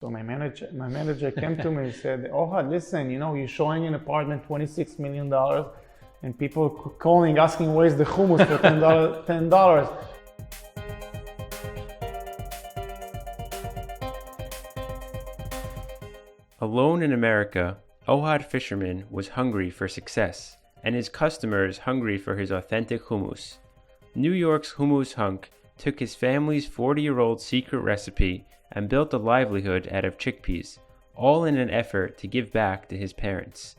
So my manager came to me and said, Ohad, listen, you're showing an apartment $26 million and people calling, asking where's the hummus for $10. Alone in America, Ohad Fisherman was hungry for success, and his customers hungry for his authentic hummus. New York's Hummus Hunk took his family's 40-year-old secret recipe and built a livelihood out of chickpeas, all in an effort to give back to his parents.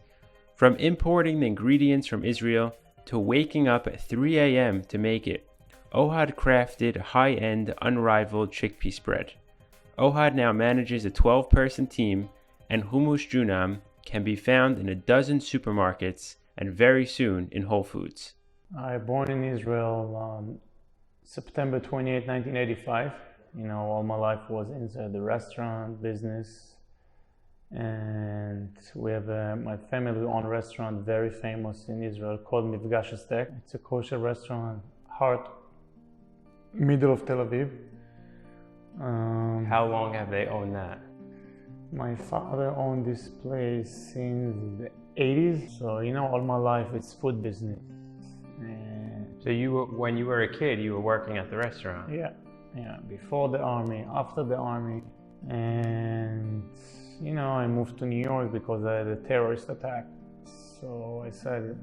From importing the ingredients from Israel to waking up at 3 a.m. to make it, Ohad crafted a high-end, unrivaled chickpea spread. Ohad now manages a 12-person team, and Hummus Joonam can be found in a dozen supermarkets and very soon in Whole Foods. I was born in Israel September 28, 1985. All my life was inside the restaurant business. And we have my family-owned restaurant, very famous in Israel, called Mifgash Steak. It's a kosher restaurant, middle of Tel Aviv. How long have they owned that? My father owned this place since the 80s. So, all my life it's food business. So when you were a kid, you were working at the restaurant? Yeah. Before the army, after the army. And, I moved to New York because I had a terrorist attack. So I said,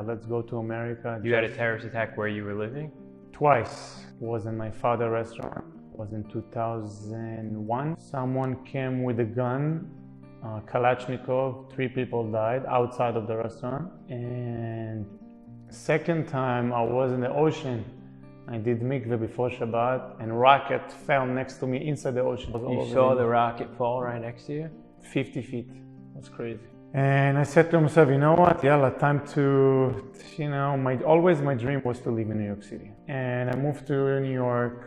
let's go to America. You had a terrorist attack where you were living? Twice. It was in my father's restaurant. It was in 2001. Someone came with a gun, Kalashnikov. 3 people died outside of the restaurant. And second time I was in the ocean. I did mikveh before Shabbat, and rocket fell next to me inside the ocean. You saw the rocket fall right next to you? 50 feet. It was crazy. And I said to myself, you know what? Time to, my dream was to live in New York City. And I moved to New York,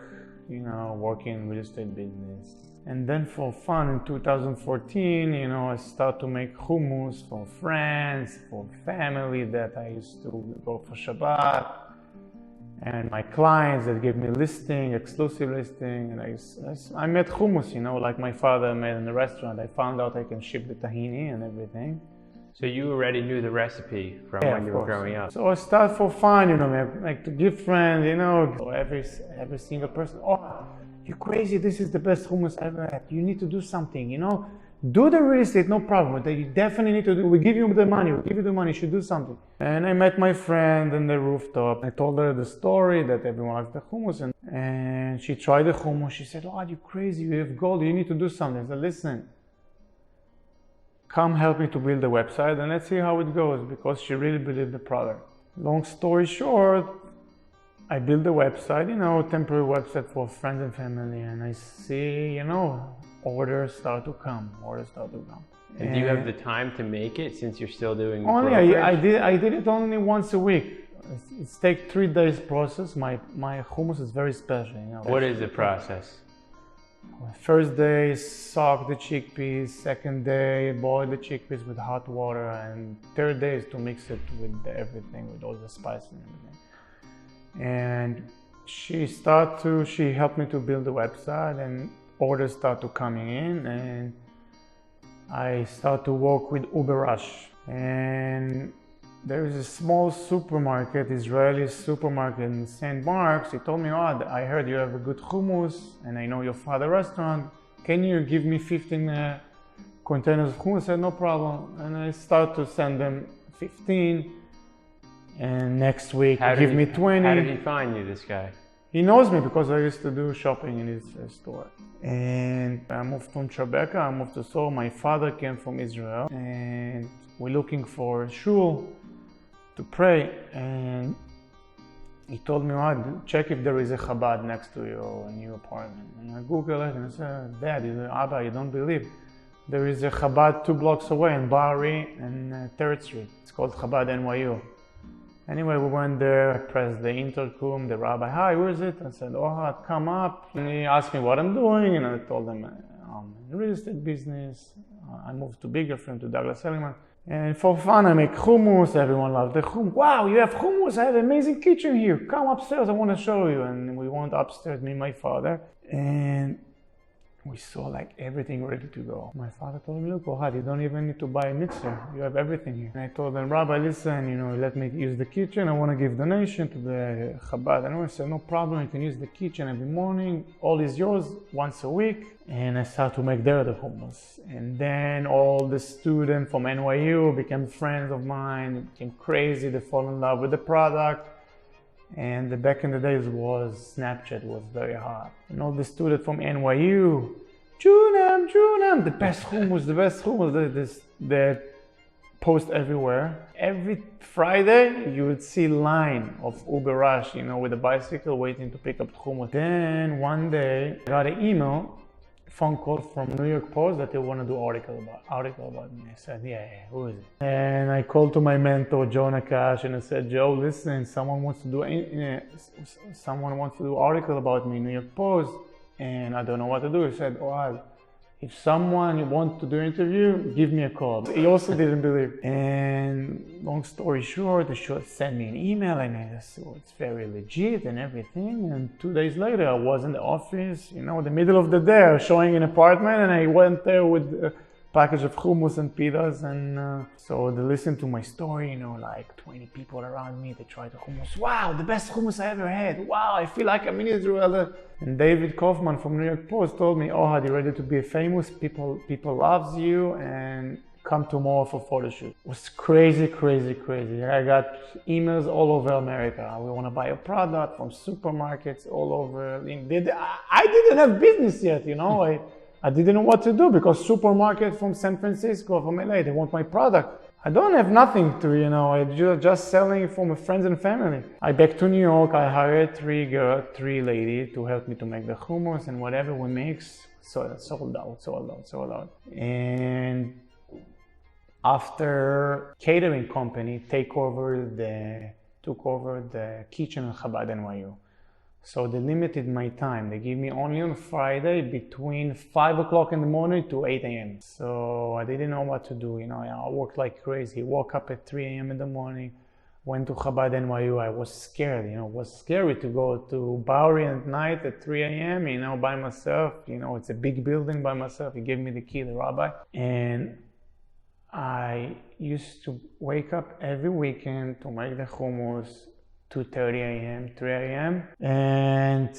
working in real estate business. And then for fun in 2014, I started to make hummus for friends, for family that I used to go for Shabbat. And my clients that gave me exclusive listing, and I made hummus, like my father made in the restaurant. I found out I can ship the tahini and everything. So you already knew the recipe from when you were growing up? So I started for fun, like to give friends, so every single person, oh, you're crazy, this is the best hummus I ever had. You need to do something, Do the real estate, no problem. But you definitely need to do. We give you the money. You should do something. And I met my friend on the rooftop. I told her the story that everyone likes the hummus, and she tried the hummus. She said, "Oh, you're crazy. You have gold. You need to do something." I said, "Listen, come help me to build the website, and let's see how it goes." Because she really believed the product. Long story short, I built the website. Temporary website for friends and family, and I see, orders start to come. And do you have the time to make it since you're still doing only brokerage? I did it only once a week. It takes 3 days process. My hummus is very special. What is the process? First day, soak the chickpeas. Second day, boil the chickpeas with hot water. And third day is to mix it with everything, with all the spices and everything. And she helped me to build the website, and orders start to coming in, and I start to work with UberRush. And there is a small supermarket, Israeli supermarket in St. Mark's. He told me, "Oh, I heard you have a good hummus, and I know your father's restaurant. Can you give me 15 containers of hummus?" I said, "No problem." And I start to send them 15. And next week, give me 20. How did he find you, this guy? He knows me because I used to do shopping in his store. And I moved from Tribeca, I moved to Seoul. My father came from Israel, and we're looking for a shul to pray. And he told me, check if there is a Chabad next to your new apartment. And I Googled it, and I said, "Dad, Abba, you don't believe. There is a Chabad 2 blocks away in Bowery and 3rd Street. It's called Chabad NYU. Anyway, we went there, I pressed the intercom, the rabbi, "Hi, where is it?" I said, "Ohad, come up." And he asked me what I'm doing, and I told him, I'm in real estate business. I moved to bigger firm, to Douglas Elliman. And for fun, I make hummus. Everyone loves the hummus. "Wow, you have hummus. I have an amazing kitchen here. Come upstairs, I want to show you." And we went upstairs, me and my father. And we saw like everything ready to go. My father told me, look, Ohad, you don't even need to buy a mixer. You have everything here. And I told them, Rabbi, listen, let me use the kitchen. I want to give donation to the Chabad. And I said, no problem, you can use the kitchen every morning. All is yours once a week. And I started to make there the hummus. And then all the students from NYU became friends of mine, became crazy. They fall in love with the product. And back in the days Snapchat was very hot. And all the students from NYU, Joonam, the best hummus, they post everywhere. Every Friday, you would see line of Uber Rush, with a bicycle waiting to pick up the hummus. Then one day, I got an phone call from New York Post that they want to do article about me. I said, yeah, who is it? And I called to my mentor, Joe Nakash, and I said, Joe, listen, someone wants to do article about me in New York Post, and I don't know what to do. He said, oh, if someone wants to do an interview, give me a call. He also didn't believe. And long story short, they sent me an email, and I said, it's very legit and everything. And 2 days later, I was in the office, the middle of the day, showing an apartment, and I went there with a package of hummus and pitas. And so they listened to my story, like 20 people around me, they tried the hummus. Wow, the best hummus I ever had. Wow, I feel like I'm in Israel. And David Kaufman from New York Post told me, Ohad, you're ready to be famous. People loves you, and come tomorrow for photo shoot. It was crazy. I got emails all over America. We want to buy a product from supermarkets all over. I didn't have business yet, I didn't know what to do because supermarket from San Francisco, from LA, they want my product. I don't have nothing to, I just selling for my friends and family. I back to New York, I hired three ladies to help me to make the hummus and whatever we mix. So sold out. And after catering company took over the kitchen in Chabad NYU. So they limited my time. They give me only on Friday between 5 o'clock in the morning to 8 a.m. So I didn't know what to do. I worked like crazy. Woke up at 3 a.m. in the morning, went to Chabad NYU. I was scared. It was scary to go to Bowery at night at 3 a.m. By myself. It's a big building by myself. He gave me the key, the rabbi. And I used to wake up every weekend to make the hummus. 2:30 a.m., 3 a.m. And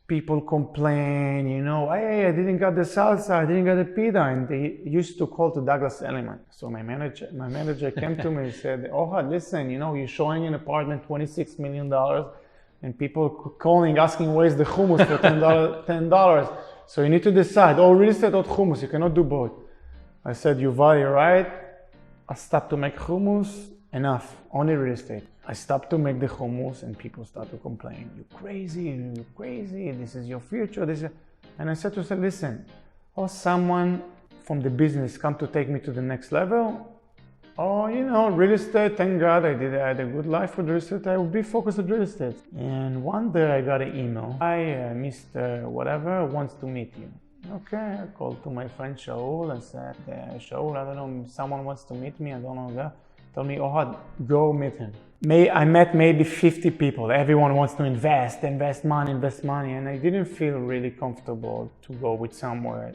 people complain, hey, I didn't get the salsa, I didn't get the pita. And they used to call to Douglas Elliman. So my manager came to me and said, Ohad, listen, you're showing an apartment $26 million and people calling, asking where's the hummus for $10. So you need to decide, real estate or hummus, you cannot do both. I said, Yuval, you're right. I stopped to make hummus, enough, only real estate. I stopped to make the hummus and people start to complain. You're crazy, this is your future. And I said to myself, listen, someone from the business come to take me to the next level. Real estate, thank God I had a good life with real estate. I would be focused on real estate. And one day I got an email. Hi, Mr. Whatever wants to meet you. Okay, I called to my friend Shaul and said, Shaul, I don't know, someone wants to meet me, I don't know that. Told me, Ohad, go meet him. I met maybe 50 people. Everyone wants to invest money. And I didn't feel really comfortable to go with someone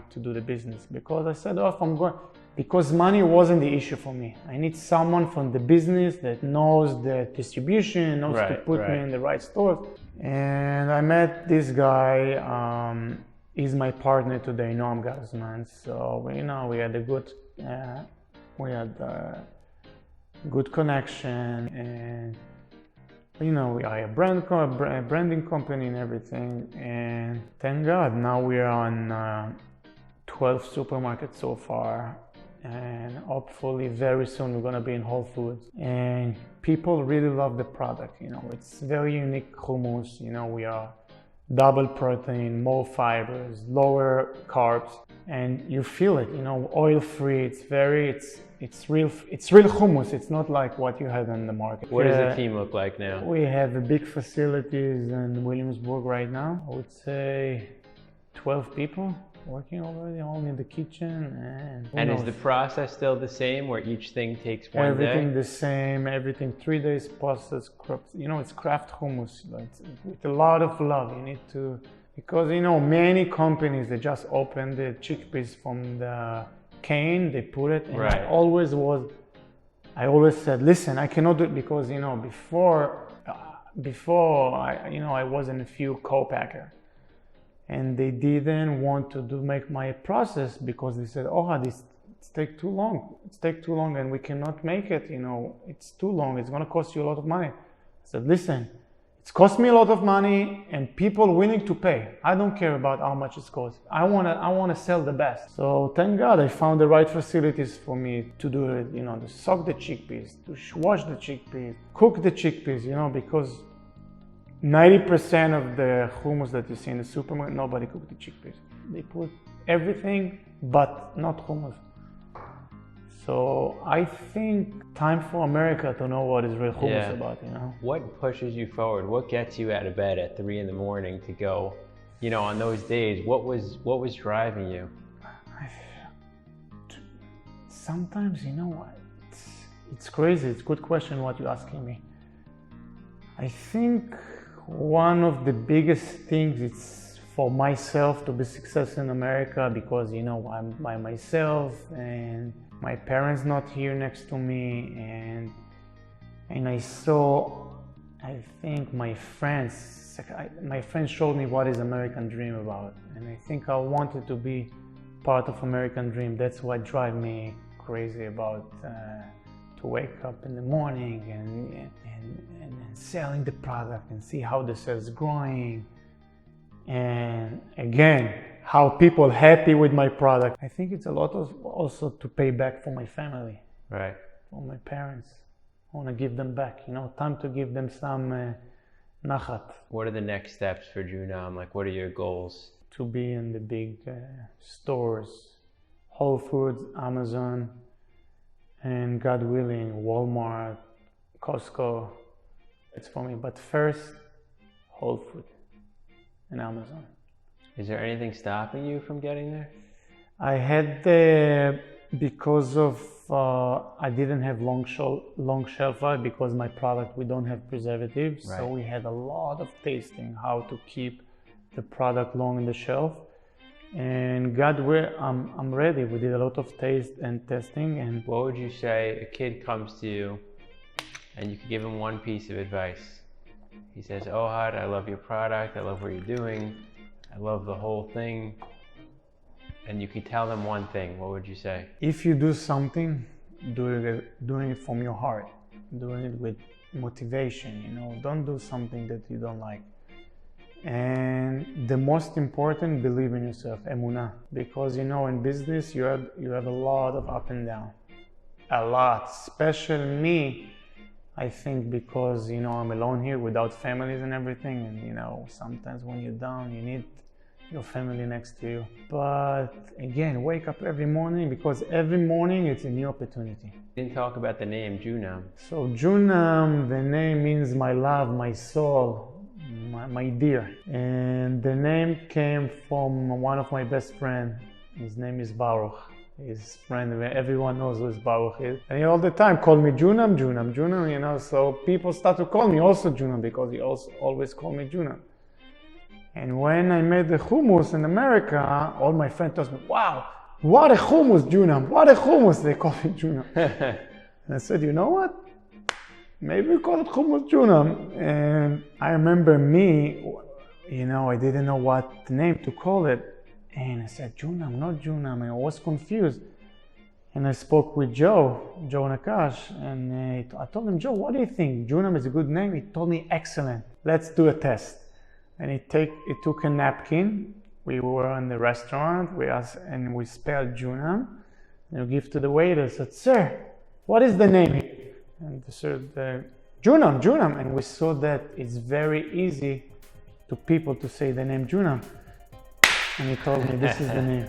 to do the business because I said, if I'm going, because money wasn't the issue for me. I need someone from the business that knows the distribution, knows to put me in the right stores. And I met this guy, he's my partner today, Noam Gazman. So, we had a good connection, and we are a branding company and everything, and thank God now we are on 12 supermarkets so far, and hopefully very soon we're gonna be in Whole Foods. And people really love the product. It's very unique hummus. We are double protein, more fibers, lower carbs, and you feel it. Oil free. It's real hummus. It's not like what you had on the market. What does the team look like now? We have a big facilities in Williamsburg right now. I would say 12 people working already, all in the kitchen. And is the process still the same, where each thing takes one day? Everything the same. Everything 3 days process. It's craft hummus. It's with a lot of love. Because, you know, many companies, they just open the chickpeas from the cane, they put it, and Right. I always said, listen, I cannot do it because, you know, before I was in a few co-packer, and they didn't want to make my process because they said, oh, it's take too long. It's take too long, and we cannot make it. You know, it's too long. It's gonna cost you a lot of money. I said, listen, it's cost me a lot of money, and people willing to pay. I don't care about how much it's cost. I wanna sell the best. So thank God I found the right facilities for me to do it. You know, to soak the chickpeas, to wash the chickpeas, cook the chickpeas. You know, because 90% of the hummus that you see in the supermarket, nobody cooked the chickpeas. They put everything but not hummus. So I think time for America to know what is real hummus about, you know. What pushes you forward? What gets you out of bed at 3 a.m. to go, you know, on those days? What was driving you? Sometimes, you know, it's crazy. It's a good question what you're asking me. I think one of the biggest things is for myself to be successful in America, because, you know, I'm by myself and my parents not here next to me, and I think my friends showed me what is American dream about, and I think I wanted to be part of American dream. That's what drives me crazy about to wake up in the morning and selling the product and see how the sales is growing, and again, how people happy with my product. I think it's a lot of also to pay back for my family, right? For my parents. I want to give them back, you know, time to give them some nachat. What are the next steps for Joonam? Like, what are your goals? To be in the big stores, Whole Foods, Amazon, and God willing, Walmart, Costco. It's for me, but first, Whole Foods and Amazon. Is there anything stopping you from getting there? I had because of I didn't have long shelf life because my product, we don't have preservatives, right. So we had a lot of tasting how to keep the product long in the shelf. And God willing, I'm ready. We did a lot of taste and testing. And what would you say a kid comes to you and you could give him one piece of advice? He says, Ohad, I love your product, I love what you're doing, I love the whole thing, and you could tell them one thing, what would you say? If you do something, doing it from your heart, doing it with motivation, you know, don't do something that you don't like. And the most important, believe in yourself, emunah, because, you know, in business you have a lot of up and down, a lot, especially me. I think because, you know, I'm alone here without families and everything, and, you know, sometimes when you're down, you need your family next to you. But again, wake up every morning, because every morning it's a new opportunity. You didn't talk about the name Joonam. So Joonam, the name means my love, my soul, my dear. And the name came from one of my best friends. His name is Baruch. His friend, everyone knows who Baruch is. And he all the time called me Joonam, Joonam, Joonam, you know. So people start to call me also Joonam because he also always called me Joonam. And when I made the hummus in America, all my friends told me, wow, what a hummus, Joonam, what a hummus. They call me Joonam. And I said, you know what? Maybe we call it Hummus Joonam. And I remember me, you know, I didn't know what name to call it. And I said, Joonam, not Joonam. And I was confused. And I spoke with Joe Nakash, and I told him, Joe, what do you think? Joonam is a good name? He told me, excellent. Let's do a test. And he took a napkin. We were in the restaurant. And we spelled Joonam. And we give to the waiter. I said, sir, what is the name? And they said, Joonam. And we saw that it's very easy to people to say the name Joonam. And he told me, this is the name.